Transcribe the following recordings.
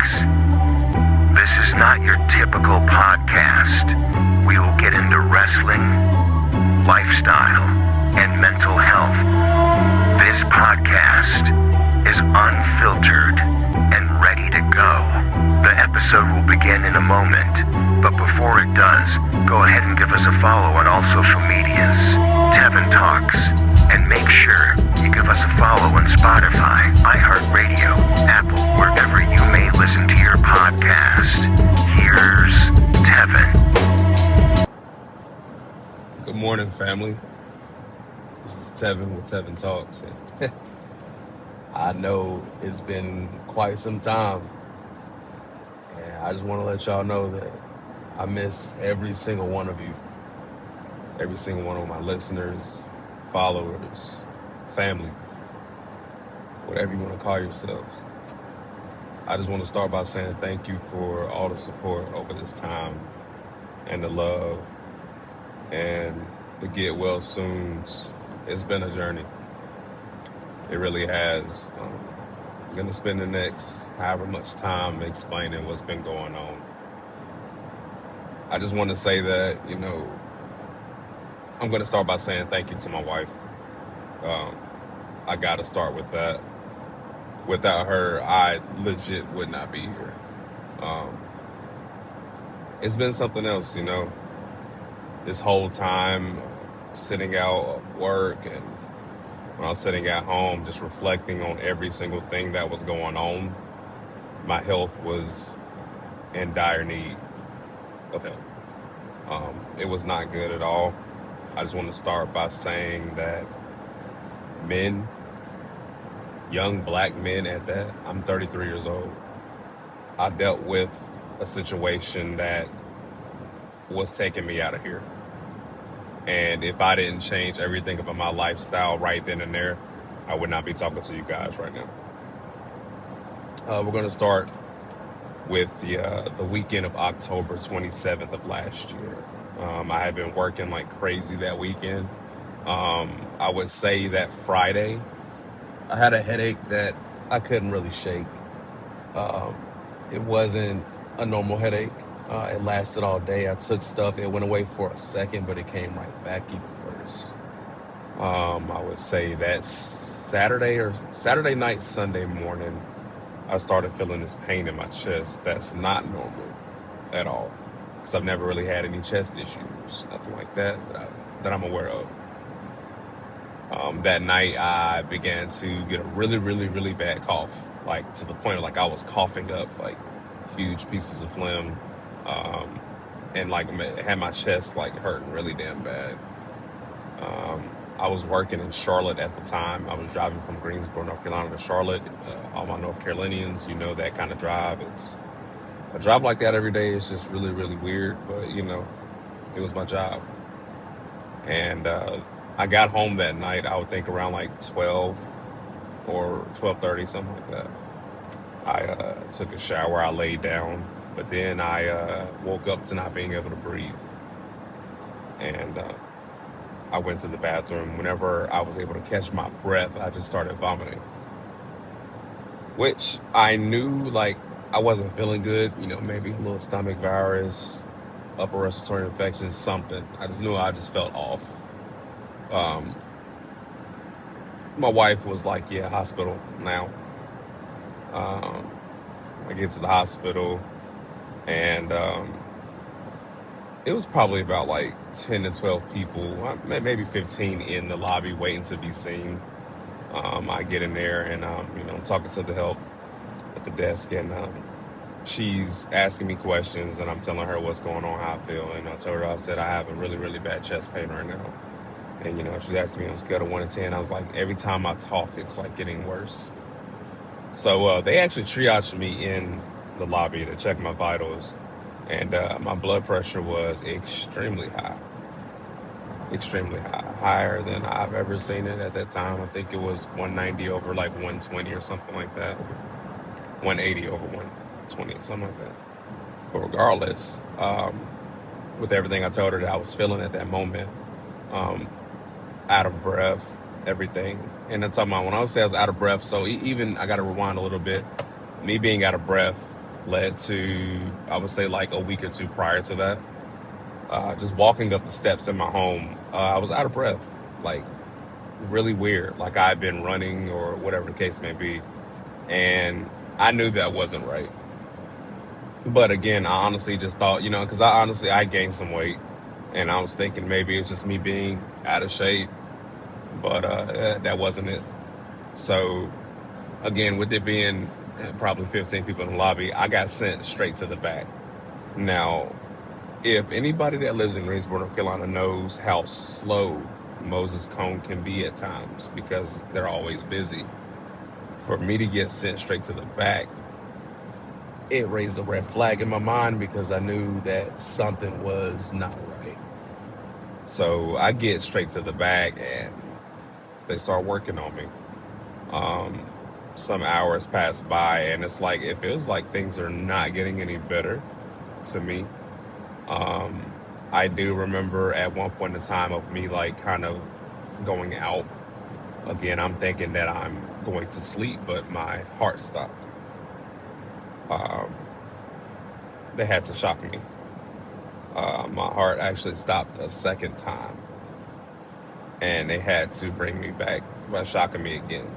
Talks. This is not your typical podcast. We will get into wrestling, lifestyle, and mental health. This podcast is unfiltered and ready to go. The episode will begin in a moment, but before it does, go ahead and give us a follow on all social medias, Tevin Talks, and make sure you give us a follow on Spotify, iHeartRadio, Apple, wherever you may listen to your podcast. Here's Tevin. Good morning, family. This is Tevin with Tevin Talks. I know it's been quite some time, and I just want to let y'all know that I miss every single one of you, every single one of my listeners, followers, family, whatever you want to call yourselves. I just want to start by saying thank you for all the support over this time and the love and the get well soons. It's been a journey. It really has. I'm going to spend the next however much time explaining what's been going on. I just want to say that, I'm going to start by saying thank you to my wife. I got to start with that. Without her, I legit would not be here. It's been something else, this whole time sitting out at work and when I was sitting at home, just reflecting on every single thing that was going on. My health was in dire need of help. It was not good at all. I just want to start by saying that men, young black men at that, I'm 33 years old. I dealt with a situation that was taking me out of here. And if I didn't change everything about my lifestyle right then and there, I would not be talking to you guys right now. We're going to start with the weekend of October 27th of last year. I had been working like crazy that weekend. I would say that Friday, I had a headache that I couldn't really shake. It wasn't a normal headache. It lasted all day. I took stuff. It went away for a second, but it came right back even worse. I would say that Saturday night, Sunday morning, I started feeling this pain in my chest that's not normal at all. Because I've never really had any chest issues, nothing like that I'm aware of. That night, I began to get a really, really, really bad cough, like to the point of like I was coughing up like huge pieces of phlegm. And like it had my chest like hurting really damn bad. I was working in Charlotte at the time. I was driving from Greensboro, North Carolina to Charlotte. All my North Carolinians, that kind of drive. It's a drive like that every day. It's just really, really weird, but it was my job. And I got home that night, I would think around like 12 or 12:30, something like that. I took a shower, I laid down. But then I woke up to not being able to breathe. And I went to the bathroom. Whenever I was able to catch my breath, I just started vomiting. Which I knew, like, I wasn't feeling good. Maybe a little stomach virus, upper respiratory infection, something. I just knew I just felt off. My wife was like, yeah, hospital now. I get to the hospital. And it was probably about like 10 to 12 people, maybe 15 in the lobby waiting to be seen. I get in there and, I'm talking to the help at the desk and she's asking me questions and I'm telling her what's going on, how I feel. And I told her, I said, I have a really, really bad chest pain right now. And, she's asking me on a scale of 1 to 10. I was like, every time I talk, it's like getting worse. So they actually triaged me in the lobby to check my vitals, and my blood pressure was extremely high, higher than I've ever seen it at that time. I think it was 190 over like 120 or something like that, 180 over 120, something like that. But regardless, with everything I told her that I was feeling at that moment, out of breath, everything. And I'm talking about when I would say I was out of breath, so even I got to rewind a little bit. Me being out of breath, led to, I would say, like a week or two prior to that. Just walking up the steps in my home, I was out of breath, like really weird, like I had been running or whatever the case may be. And I knew that wasn't right. But again, I honestly just thought, because I gained some weight, and I was thinking maybe it's just me being out of shape, but that wasn't it. So again, with it being probably 15 people in the lobby, I got sent straight to the back. Now, if anybody that lives in Greensboro, North Carolina knows how slow Moses Cone can be at times because they're always busy, for me to get sent straight to the back, it raised a red flag in my mind because I knew that something was not right. So I get straight to the back and they start working on me. Some hours pass by and it's like, it feels like things are not getting any better to me. I do remember at one point in time of me like kind of going out. Again, I'm thinking that I'm going to sleep, but my heart stopped. They had to shock me. My heart actually stopped a second time, and they had to bring me back by shocking me again.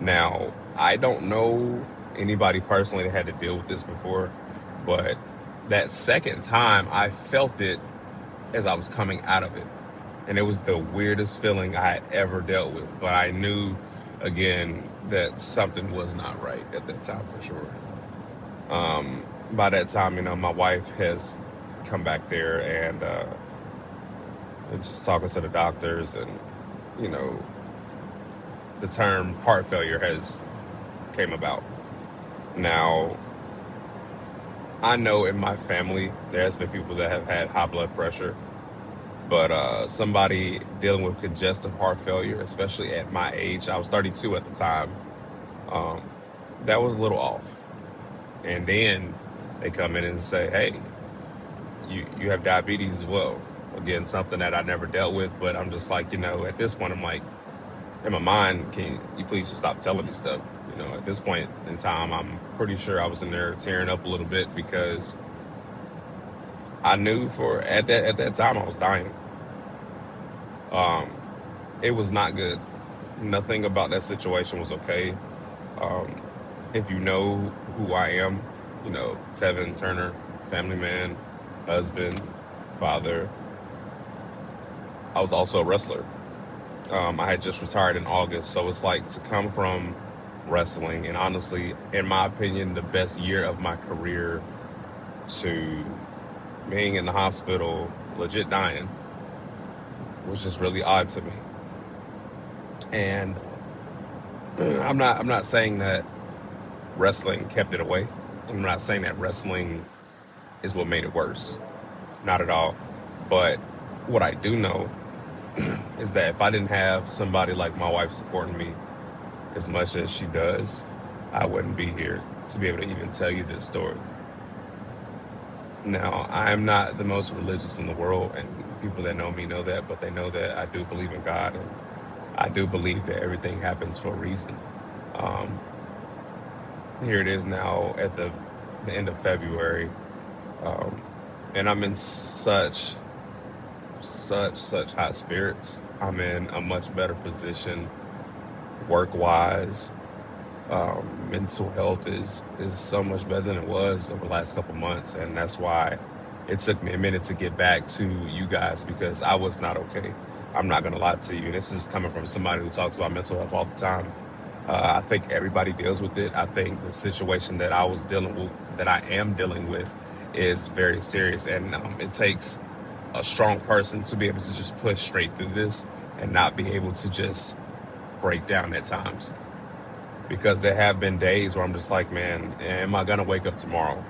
Now, I don't know anybody personally that had to deal with this before, but that second time I felt it as I was coming out of it. And it was the weirdest feeling I had ever dealt with. But I knew, again, that something was not right at that time for sure. By that time, my wife has come back there and just talking to the doctors, and, the term heart failure has came about. Now, I know in my family, there's been people that have had high blood pressure, but somebody dealing with congestive heart failure, especially at my age, I was 32 at the time, that was a little off. And then they come in and say, hey, you have diabetes as well. Again, something that I never dealt with, but I'm just like, at this point, I'm like, in my mind, can you please just stop telling me stuff? At this point in time, I'm pretty sure I was in there tearing up a little bit because I knew at that time I was dying. It was not good. Nothing about that situation was okay. If you know who I am, Tevin Turner, family man, husband, father. I was also a wrestler. I had just retired in August, so it's like to come from wrestling and honestly, in my opinion, the best year of my career to being in the hospital, legit dying, was just really odd to me. And I'm not saying that wrestling kept it away. I'm not saying that wrestling is what made it worse. Not at all. But what I do know is that if I didn't have somebody like my wife supporting me as much as she does, I wouldn't be here to be able to even tell you this story. Now, I am not the most religious in the world, and people that know me know that, but they know that I do believe in God, and I do believe that everything happens for a reason. Here it is now at the end of February, and I'm in such high spirits. I'm in a much better position work-wise. Mental health is so much better than it was over the last couple months, and that's why it took me a minute to get back to you guys, because I was not okay. I'm not gonna lie to you. This is coming from somebody who talks about mental health all the time. I think everybody deals with it. I think the situation that I am dealing with is very serious, and it takes a strong person to be able to just push straight through this and not be able to just break down at times. Because there have been days where I'm just like, man, am I going to wake up tomorrow?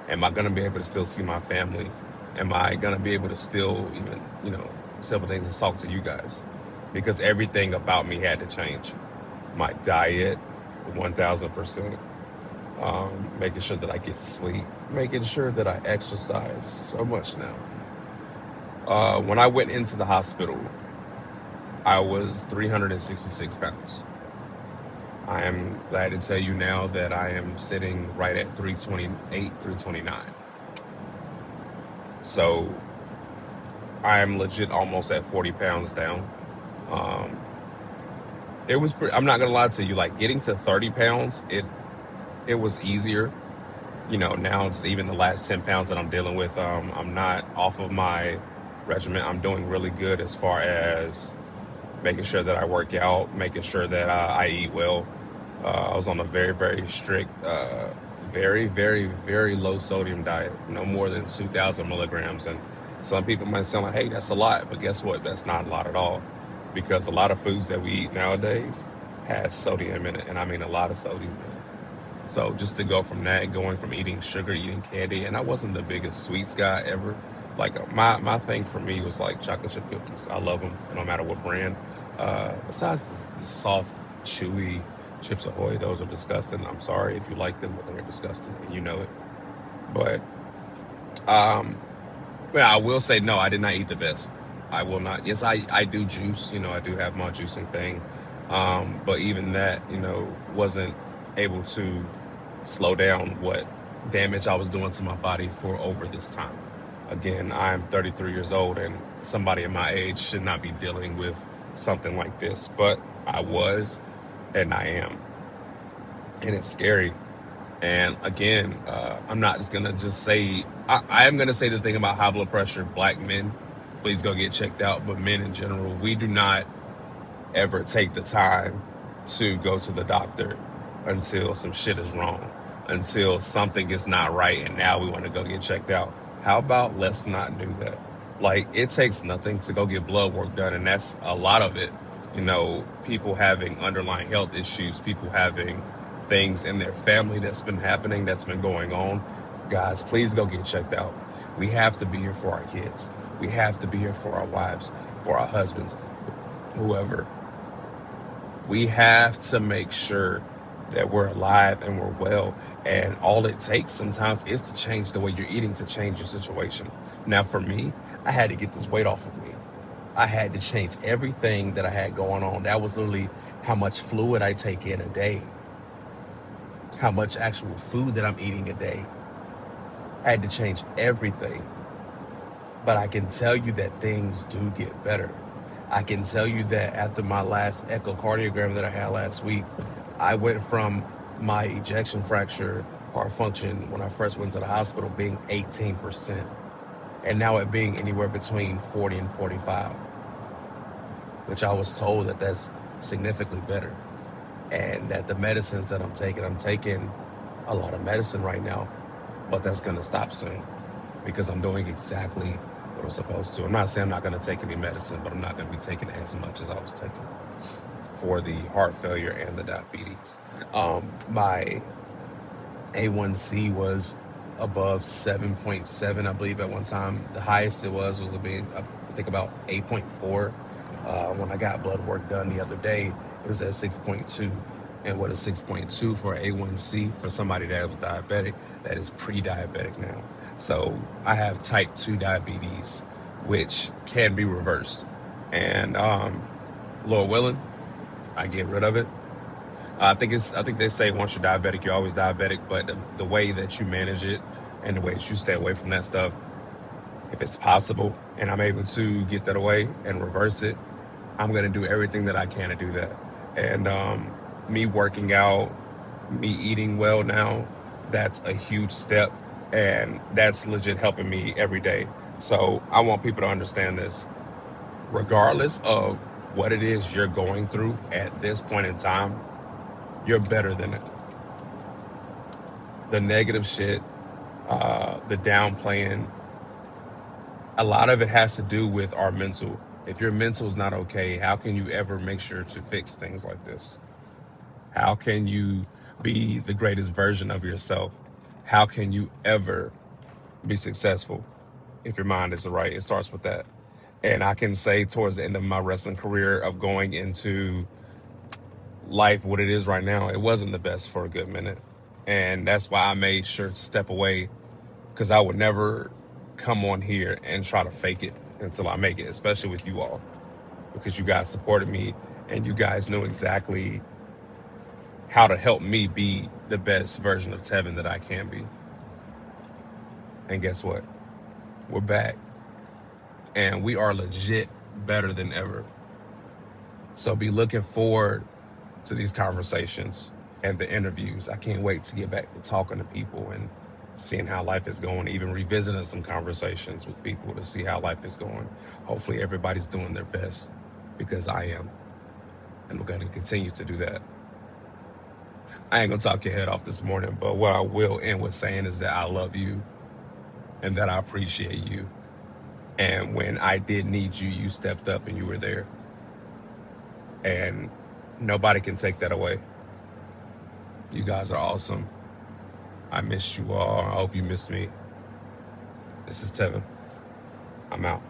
Am I going to be able to still see my family? Am I going to be able to still even, simple things and talk to you guys? Because everything about me had to change. My diet, 1,000%. Making sure that I get sleep. Making sure that I exercise so much now. When I went into the hospital, I was 366 pounds. I am glad to tell you now that I am sitting right at 328, 329. So I am legit almost at 40 pounds down. Um, it was I'm not gonna lie to you, like getting to 30 pounds, it was easier. Now it's even the last 10 pounds that I'm dealing with. I'm not off of my regimen. I'm doing really good as far as making sure that I work out, making sure that I eat well. I was on a very, very strict, very, very, very low sodium diet, no more than 2,000 milligrams. And some people might sound like, hey, that's a lot. But guess what? That's not a lot at all. Because a lot of foods that we eat nowadays has sodium in it. And I mean a lot of sodium in it. So just to go from that, going from eating sugar, eating candy, and I wasn't the biggest sweets guy ever. Like my thing for me was like chocolate chip cookies. I love them, no matter what brand. Besides the soft, chewy Chips Ahoy, those are disgusting. I'm sorry if you like them, but they're disgusting, and you know it. But um, but I will say no, I did not eat the best. I will not. Yes, I do juice. I do have my juicing thing. But even that, wasn't able to slow down what damage I was doing to my body for over this time. Again, I'm 33 years old, and somebody in my age should not be dealing with something like this. But I was, and I am. And it's scary. And again, I'm not just gonna just say, I am gonna say the thing about high blood pressure. Black men, please go get checked out. But men in general, we do not ever take the time to go to the doctor until some shit is wrong, until something is not right, and now we want to go get checked out. How about let's not do that? Like, it takes nothing to go get blood work done, and that's a lot of it. People having underlying health issues, people having things in their family that's been happening, that's been going on. Guys, please go get checked out. We have to be here for our kids. We have to be here for our wives, for our husbands, whoever. We have to make sure that we're alive and we're well. And all it takes sometimes is to change the way you're eating to change your situation. Now, for me, I had to get this weight off of me. I had to change everything that I had going on. That was literally how much fluid I take in a day, how much actual food that I'm eating a day. I had to change everything. But I can tell you that things do get better. I can tell you that after my last echocardiogram that I had last week, I went from my ejection fracture heart function when I first went to the hospital being 18%, and now it being anywhere between 40 and 45, which I was told that that's significantly better. And that the medicines that I'm taking a lot of medicine right now, but that's going to stop soon because I'm doing exactly what I'm supposed to. I'm not saying I'm not going to take any medicine, but I'm not going to be taking as much as I was taking for the heart failure and the diabetes. My A1C was above 7.7, I believe, at one time. The highest it was I think about 8.4. When I got blood work done the other day, it was at 6.2. And what is 6.2 for A1C for somebody that was diabetic? That is pre-diabetic now. So I have type 2 diabetes, which can be reversed. And Lord willing, I get rid of it. I think they say once you're diabetic, you're always diabetic. But the way that you manage it and the way that you stay away from that stuff, if it's possible, and I'm able to get that away and reverse it, I'm going to do everything that I can to do that. And me working out, me eating well now, that's a huge step. And that's legit helping me every day. So I want people to understand this. Regardless of what it is you're going through at this point in time, you're better than it. The negative shit, the downplaying, a lot of it has to do with our mental. If your mental is not okay, how can you ever make sure to fix things like this? How can you be the greatest version of yourself? How can you ever be successful if your mind isn't right? It starts with that. And I can say towards the end of my wrestling career of going into life what it is right now, it wasn't the best for a good minute. And that's why I made sure to step away, because I would never come on here and try to fake it until I make it, especially with you all, because you guys supported me and you guys knew exactly how to help me be the best version of Tevin that I can be. And guess what? We're back. And we are legit better than ever. So be looking forward to these conversations and the interviews. I can't wait to get back to talking to people and seeing how life is going, even revisiting some conversations with people to see how life is going. Hopefully everybody's doing their best, because I am. And we're going to continue to do that. I ain't going to talk your head off this morning, but what I will end with saying is that I love you and that I appreciate you. And when I did need you, you stepped up and you were there. And nobody can take that away. You guys are awesome. I missed you all. I hope you missed me. This is Tevin. I'm out.